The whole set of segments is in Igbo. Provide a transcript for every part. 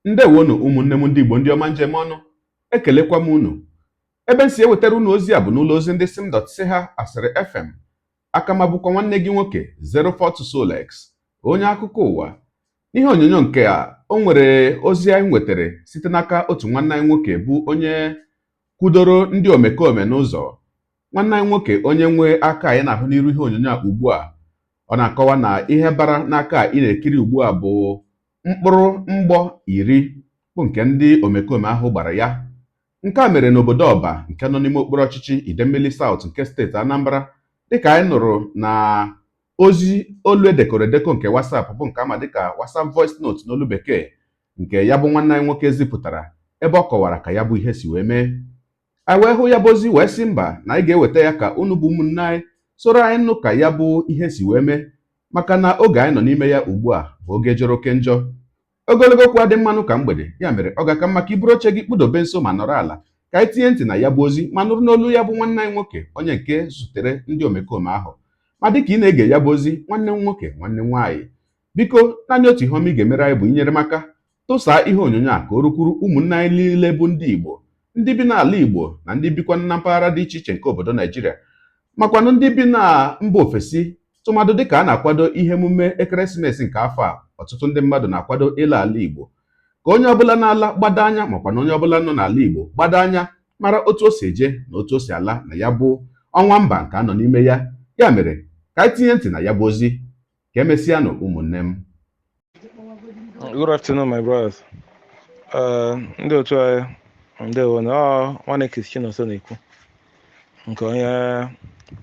Ndewonu ụmụnne m ndị Igbo ndị ọma njem ọnụ, ekelekwa m unu. Ebe m si ewetara unu ozi a bụ n'ụlọ ozi ndị sim.si ha asịrị FM. Aka m abụkwa nwanne gị nwoke 04 Solex, onye akụkọ ụwa. N'ihe onyonyo nke a, o nwere ozi anyị nwetara site n'aka otu nwanne anyị nwoke bụ onye kwudoro ndị omekome n'ụzọ. Nwanne anyị nwoke onye nwe aka anyị na-ahụ n'iru ihe onyonyo a ugbu a, ọ na-akọwa na ihe bara n'aka ị na-ekiri ugbu a bụ mkpụrụ mgbọ 10 bụ nke ndị omekome ahụ gbara ya. Nke a mere n'obodo Ọba nke nọ n'ime okpuru ọchịchị Idemmili South nke steeti Anambra, dịka anyị nụrụ na ozi olu edekọrọ edekọ nke WhatsApp bụ nke ama dịka WhatsApp voice note n'olu bekee, nke ya bụ nwanne anyị nwoke zipụtara ebe ọ kọwara ka ya bụ ihe si wee mee. Anyị wee hụ ya bụ ozi wee sị mba na anyị ga-eweta ya ka unu bụ ụmụnne anyị soro anyị nụ ka ya bụ ihe si wee mee, maka na oge anyị nọ n'ime ya ugbu a bụ oge jọrọ oke njọ. Ogologo okwu adị mmanụ ka mgbede, ya mere ọ ga-aka mma ka iburu oche gị kpụdobe nso ma nọrọ ala ka anyị tinye ntị na ya bụ ozi ma nụrụ n'olu ya bụ nwanne anyị nwoke onye nke zutere ndị omekome ahụ. Ma dịka ị na-ege ya bụ ozi, nwanne m nwoke nwanne m nwaanyị, biko naanị otu ihe ọma ị ga-emere anyị bụ inyere m aka tụsaa ihe onyonyo a ka o rukwuru ụmụnne anyị niile bụ ndị Igbo, ndị bi n'ala Igbo na ndị bikwa na mpaghara dị iche iche nke obodo Naijiria, makwanụ ndị bi na mba ofesi. Tụmadụ dịka a na-akwado ihe emume ekeresimesi nke afọ a, ọtụtụ ndị mmadụ na-akwado ịla ala Igbo. Ka onye ọbụla na-ala gbado anya, makwa na onye ọbụla nọ n'ala Igbo gbado anya mara otu o si eje na otu o si ala na ya bụ ọnwa mba nke a nọ n'ime ya. Ya mere ka anyị tinye ntị na ya bụ ozi. Ka emesịanụ ụmụnne m. Good afternoon, my brothers. Ndị otu anyị ndewo na nwanne Christian ọsọ na-ekwu nke onye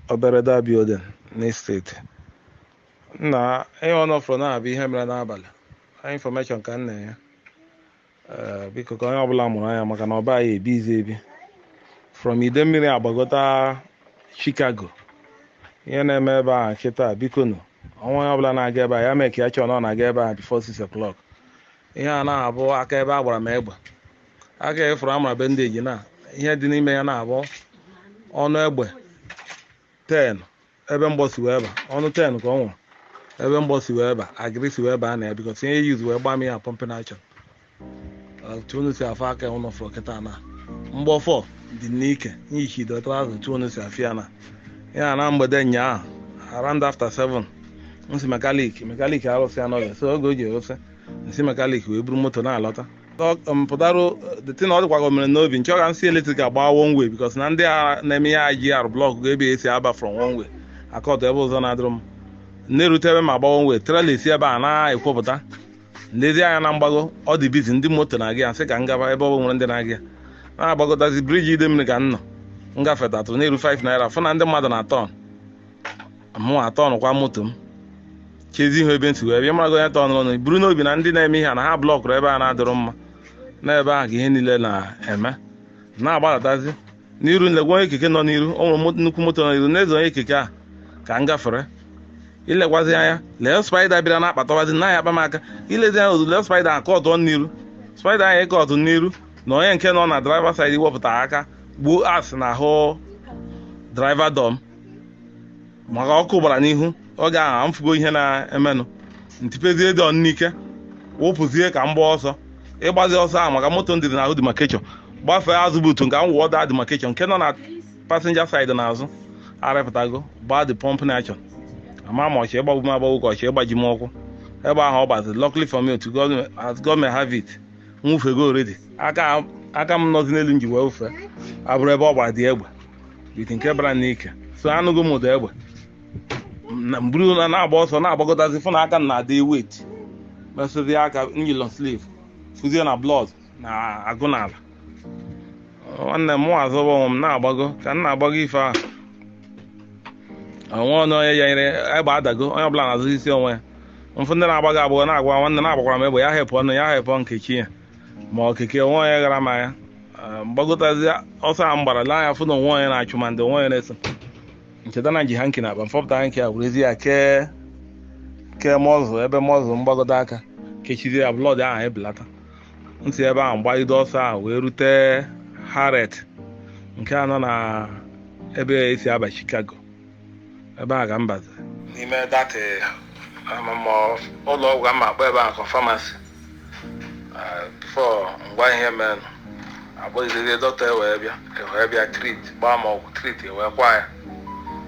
obere dabi oden n'esteeti na ihe ọnọfọrọ na-abụ ihe mere n'abalị infọmeshọn ka nna ya biko ka onye ọbụla mụrụ anya, maka na ọba anyị ebizi ebi from Idemmili agbagota Chicago. Ihe na-eme ebe a kịta, biko nụ onye ọbụla na-aga ebe a ya mee ka ya chọọ na ọ na-aga ebe a before 6 o'clock. Ihe a na-abụ aka ebe a gbara m egbe, aka efuru amara bendeji na ihe dị n'ime ya na-abụ ọnụ egbe 10 ebe mgbọsi wee ba, ọnụ 10 ka ọ nwụrụ ebe mgbọsi wee ba, agrisi wee ba na ya bikọs ihe yuzu wee gba m ya pumping action. Tunu si afọ aka ụnọ fọrọ kịta na mgbọ 4 dị n'ike n'ihi dọtara azụ tunu si afịa na ya na mgbede nyaa around after 7 nsi mekalik arụsị anọghị, so oge o ji erụsị nsi mekalik wee buru moto na-alọta mpụtara detin ọ dịkwa gọọmenti n'obi nchọ ka nsị eletrik agba one way bikos na ndị a na-eme ya GR blọk ga-ebe esi aba from one way akọtụ ebe ụzọ na-adịrụ m na-erute ebe ma agba one way trela esi ebe a na-ekwupụta ndezi anya na mgbago ọ dị bizi ndị moto na-aga ya nsị ka ngaba ebe ọ nwere ndị na-aga ya na-agbagotazi briji Idemmili ka nnọ ngafe tatụ na-eru 5 naira fụ na ndị mmadụ na tọn mụ atọn kwa moto m chezi ihu ebe nsi wee bịa marago onye tọn n'ọnụ buru n'obi na ndị na-eme ihe na ha blọkụrụ ebe a na-adịrụ mma n'ebe ahụ ka ihe niile na-eme na-agbadatazi n'iru nlegwa onye keke nọ n'iru, o nwere nnukwu moto nọ n'iru na-eze onye keke a ka m gafere ilekwazi anya lee spaida bịara na-akpatawazi na ya akpa m aka ilezi anya ozule spaida aka ọtọ n'iru, spaida anya ịka ọtụ n'iru na onye nke nọ na draiva saịdị wepụtara aka gbuo as na ahụ draiva dọm maka ọkụ gbara n'ihu. Oge ahụ mfugo ihe na-emenụ ntipezie dị ọnụike wụpụzie ka m gbaa ọsọ ịgbazi ọsọ ahụ maka moto ndị dị n'ahụ demarcation gbafee azụ butu nke m wụọ da demarcation nke nọ na passenger side n'azụ arịpụtago gbaa the pumping action. Ama ma ọchị ịgbagbu m agbagbu ka ọchị ịgbaji m ọkwụ ebe ahụ ọ gbaziri. Luckily for me, to government have it, nwụfego already. Aka m nọzi n'elu nji wee wụfe abụrụ ebe ọ gbara dị egbe bit nke bara n'ike, so anụgo m ụda egbe na mburu na-agba ọsọ na-agbagotazi fụ na aka na-adị wet mesịrị aka nyilon sleeve fụzie na blood na agụ n'ala. Nwanne m azọba onwe m na-agbago ka m na-agbago ife ahụ onwe ọnụ onye ya nyere egbe adago, onye ọbụla na-azụ isi onwe ya. Mfụ ndị na-agbago agbagọ na-agwa nwanne na-agbakwara m egbe ya hepụ ọnụ ya hepụ nkechi ya ma okeke onwe onye gara ma ya mgbagotazi ọsọ a m gbara lee anya fụ na onwe onye na-achụ ma ndị onwe onye na-eso ncheta na nji ha nke na-akpa mfọpụta ha nke a werezi ya kee mọzụ ebe mọzụ mgbagodo aka kechizie ya blọd ahụ ebelata. Ntị ebe ahụ mgbagide ọsọ ahụ wee rute Haret nke anọ na ebe esi aba Chicago. Ebe a ka mbazi n'ime datị ụlọ ọgwụ ama akpọ ebe ahụ ka famasi before ngwa ihe men abụghịziri dọkịta wee bịa trit gbaa ma ọgwụ trit wee kwa ya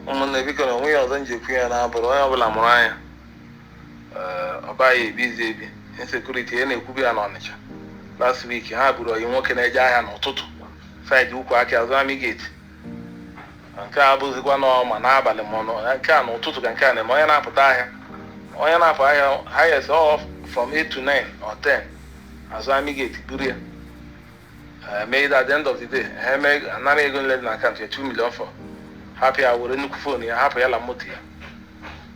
ụmụnne biko na onwe ya ọzọ njekwu ya na-abụrụ onye ọbụla mụrụ anya ọ baghị ebizi ebi insekuriti ya na-ekwubi ya n'Ọnịcha last week ha buru oyi nwoke na-eje ahịa n'ụtụtụ saịdị ukwu akị azụ Army Gate nke a abụzikwa n'ọma n'abalị ma nke a n'ụtụtụ ka nke a na-eme onye na-apụta ahịa onye na-apụ ahịa highest off from 8 to 9 or 10 azụ Army Gate buru ya mee it at the end of the day ha mee anara ego nlele na akaụntụ ya 2 million for hapụ ya were nnukwu fon ya hapụ ya la moto ya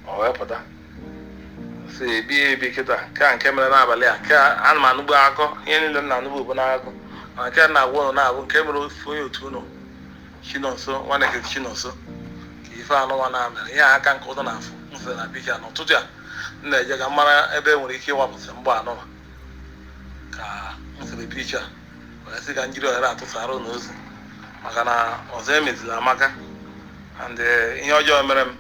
ọ wee pụta si ebi kịta nke mere n'abalị a nke ana m anụgbu akọ ihe niile m na-anụgbu bụ n'akọ ma nke na-agwa ụnụ na-abụ nke mere ofu onye otu ụnụ Chinonso nwanne gị Chinonso ka ife anụnwa na-amere ihe aka nke ụzọ na-afụ mfe na picha n'ụtụtụ ya m na-eje ka mara ebe e nwere ike ịwapụsị mgba anụnwa ka m siri picha wee sị ka njiri ohere atụsara ụnụ ozi maka na ọzọ emezila amaka and ihe ọjọọ mere m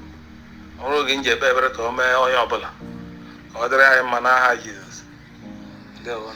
ọrụ oge m ji ekpe ebere ka o mee onye ọbụla ka ọ dịrị anyị mma n'aha Jizọs. Ndewo.